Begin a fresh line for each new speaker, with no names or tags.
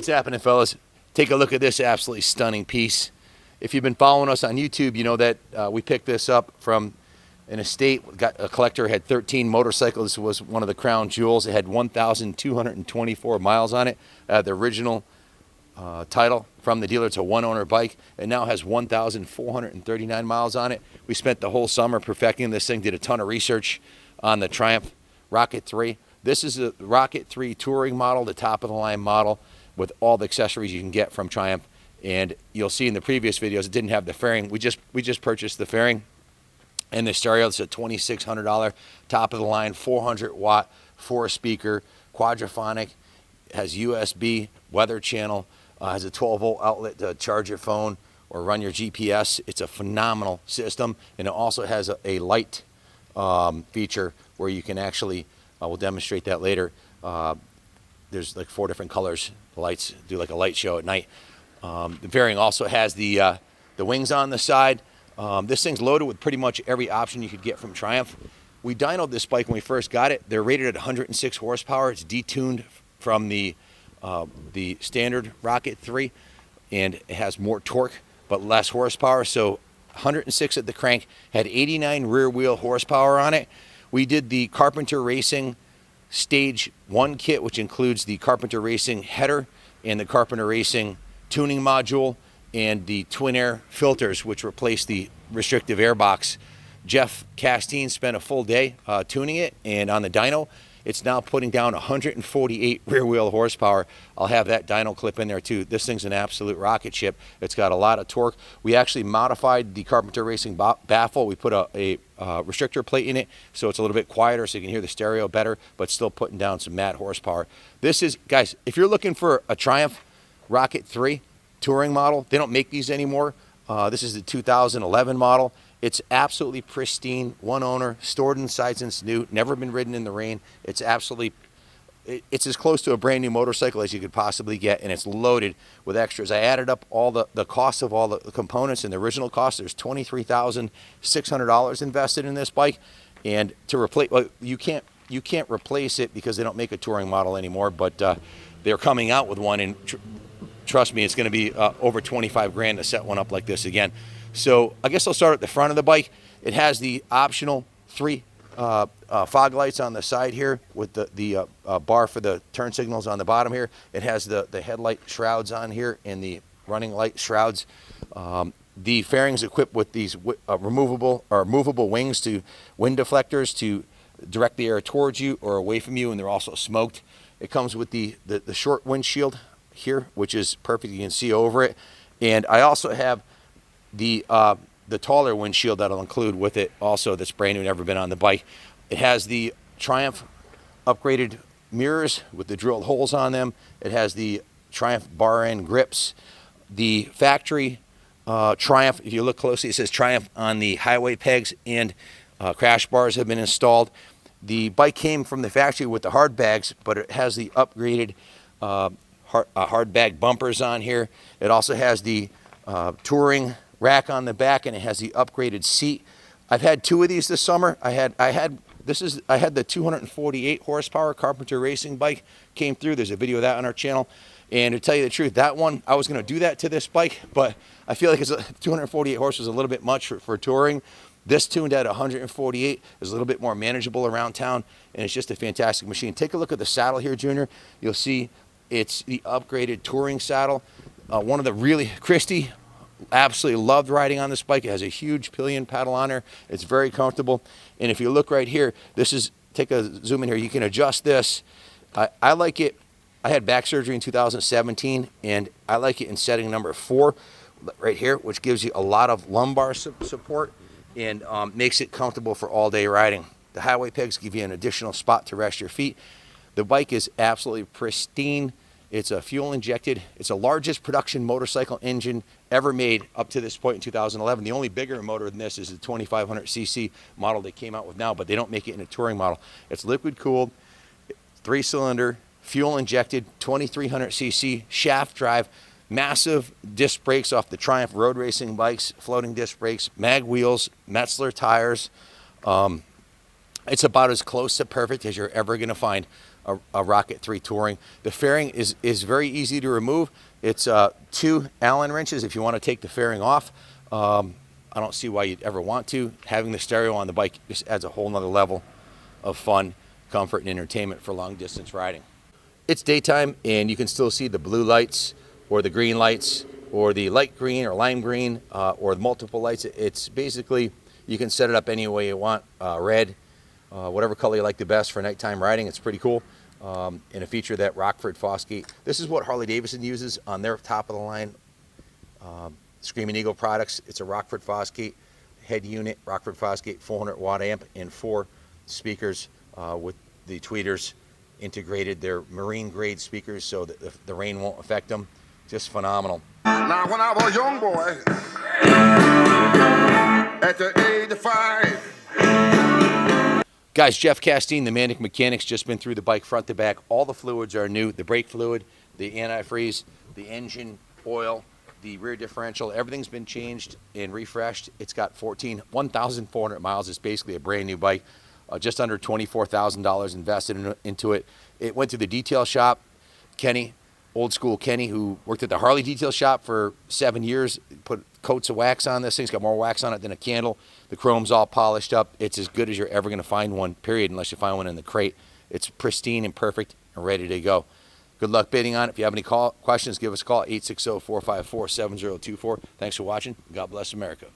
What's happening, fellas? Take a look at this absolutely stunning piece. If you've been following us on YouTube, you know that we picked this up from an estate. Got a collector, had 13 motorcycles. This was one of the crown jewels. It had 1,224 miles on it. The original title from the dealer. It's a one-owner bike. It now has 1,439 miles on it. We spent the whole summer perfecting this thing. Did a ton of research on the Triumph Rwhp 3. This is a Rwhp 3 touring model, the top-of-the-line model, with all the accessories you can get from Triumph. And you'll see in the previous videos, it didn't have the fairing. We just purchased the fairing and the stereo. It's a $2,600 top-of-the-line 400-watt, 4-speaker, quadraphonic, has USB, weather channel, has a 12-volt outlet to charge your phone or run your GPS. It's a phenomenal system, and it also has a light feature where you can actually, we'll demonstrate that later. There's like 4 different colors. The lights do like a light show at night. The fairing also has the wings on the side. This thing's loaded with pretty much every option you could get from Triumph. We dynoed this bike when we first got it. They're rated at 106 horsepower. It's detuned from the standard Rwhp 3, and it has more torque but less horsepower. So 106 at the crank, had 89 rear wheel horsepower on it. We did the Carpenter Racing Stage 1 kit, which includes the Carpenter Racing header and the Carpenter Racing tuning module and the twin air filters, which replace the restrictive air box. Jeff Castine spent a full day tuning it, and on the dyno, it's now putting down 148 rear wheel horsepower. I'll have that dyno clip in there too. This thing's an absolute rocket ship. It's got a lot of torque. We actually modified the Carpenter Racing baffle. We put a restrictor plate in it, so it's a little bit quieter, so you can hear the stereo better, but still putting down some mad horsepower. This is, guys, if you're looking for a Triumph Rwhp 3 touring model, they don't make these anymore. This is the 2011 model. It's absolutely pristine, one owner, stored inside since new, never been ridden in the rain. It's absolutely, it's as close to a brand new motorcycle as you could possibly get, and it's loaded with extras. I added up all the cost of all the components, and the original cost, there's $23,600 invested in this bike. And to replace, well, you can't replace it because they don't make a touring model anymore, but they're coming out with one, and trust me, it's going to be over 25 grand to set one up like this again. So I guess I'll start at the front of the bike. It has the optional 3 fog lights on the side here with the bar for the turn signals on the bottom here. It has the headlight shrouds on here and the running light shrouds. The fairing's equipped with these removable or movable wings to wind deflectors to direct the air towards you or away from you, and they're also smoked. It comes with the short windshield here, which is perfect. You can see over it. And I also have the taller windshield that I'll include with it also, that's brand new, never been on the bike. It has the Triumph upgraded mirrors with the drilled holes on them. It has the Triumph bar end grips. The factory Triumph, if you look closely, it says Triumph on the highway pegs, and crash bars have been installed. The bike came from the factory with the hard bags, but it has the upgraded hard bag bumpers on here. It also has the touring rack on the back, and it has the upgraded seat. I've had 2 of these this summer. I had the 248 horsepower Carpenter Racing bike came through. There's a video of that on our channel. And to tell you the truth, that one, I was going to do that to this bike, but I feel like 248 horse was a little bit much for touring. This tuned at 148 is a little bit more manageable around town, and it's just a fantastic machine. Take a look at the saddle here, Junior. You'll see it's the upgraded touring saddle. One of the really, Christy absolutely loved riding on this bike. It has a huge pillion paddle on there. It's very comfortable. And if you look right here, this is, take a zoom in here, you can adjust this. I like it. I had back surgery in 2017, and I like it in setting number 4 right here, which gives you a lot of lumbar support and makes it comfortable for all day riding. The highway pegs give you an additional spot to rest your feet. The bike is absolutely pristine. It's a fuel injected. It's the largest production motorcycle engine ever made up to this point in 2011. The only bigger motor than this is the 2500cc model they came out with now, but they don't make it in a touring model. It's liquid cooled, 3-cylinder, fuel injected, 2300cc shaft drive, massive disc brakes off the Triumph road racing bikes, floating disc brakes, mag wheels, Metzler tires. It's about as close to perfect as you're ever going to find a Rocket 3 Touring. The fairing is very easy to remove. It's 2 Allen wrenches if you want to take the fairing off. I don't see why you'd ever want to. Having the stereo on the bike just adds a whole nother level of fun, comfort, and entertainment for long distance riding. It's daytime and you can still see the blue lights or the green lights or the light green or lime green or the multiple lights. It's basically, you can set it up any way you want, red, whatever color you like the best for nighttime riding. It's pretty cool. And a feature that Rockford Fosgate, this is what Harley Davidson uses on their top of the line Screaming Eagle products. It's a Rockford Fosgate head unit, Rockford Fosgate 400 watt amp and 4 speakers with the tweeters integrated. They're marine grade speakers so that the rain won't affect them. Just phenomenal.
Now when I was a young boy, at the age of 5.
Guys, Jeff Castine, the Manic Mechanics, just been through the bike front to back. All the fluids are new. The brake fluid, the antifreeze, the engine oil, the rear differential, everything's been changed and refreshed. It's got 1,400 miles. It's basically a brand new bike. Just under $24,000 invested into it. It went to the detail shop. Kenny, old school Kenny, who worked at the Harley detail shop for 7 years, put coats of wax on this thing. It's got more wax on it than a candle. The chrome's all polished up. It's as good as you're ever going to find one, period, unless you find one in the crate. It's pristine and perfect and ready to go. Good luck bidding on it. If you have any questions, give us a call, 860-454-7024. Thanks for watching. God bless America.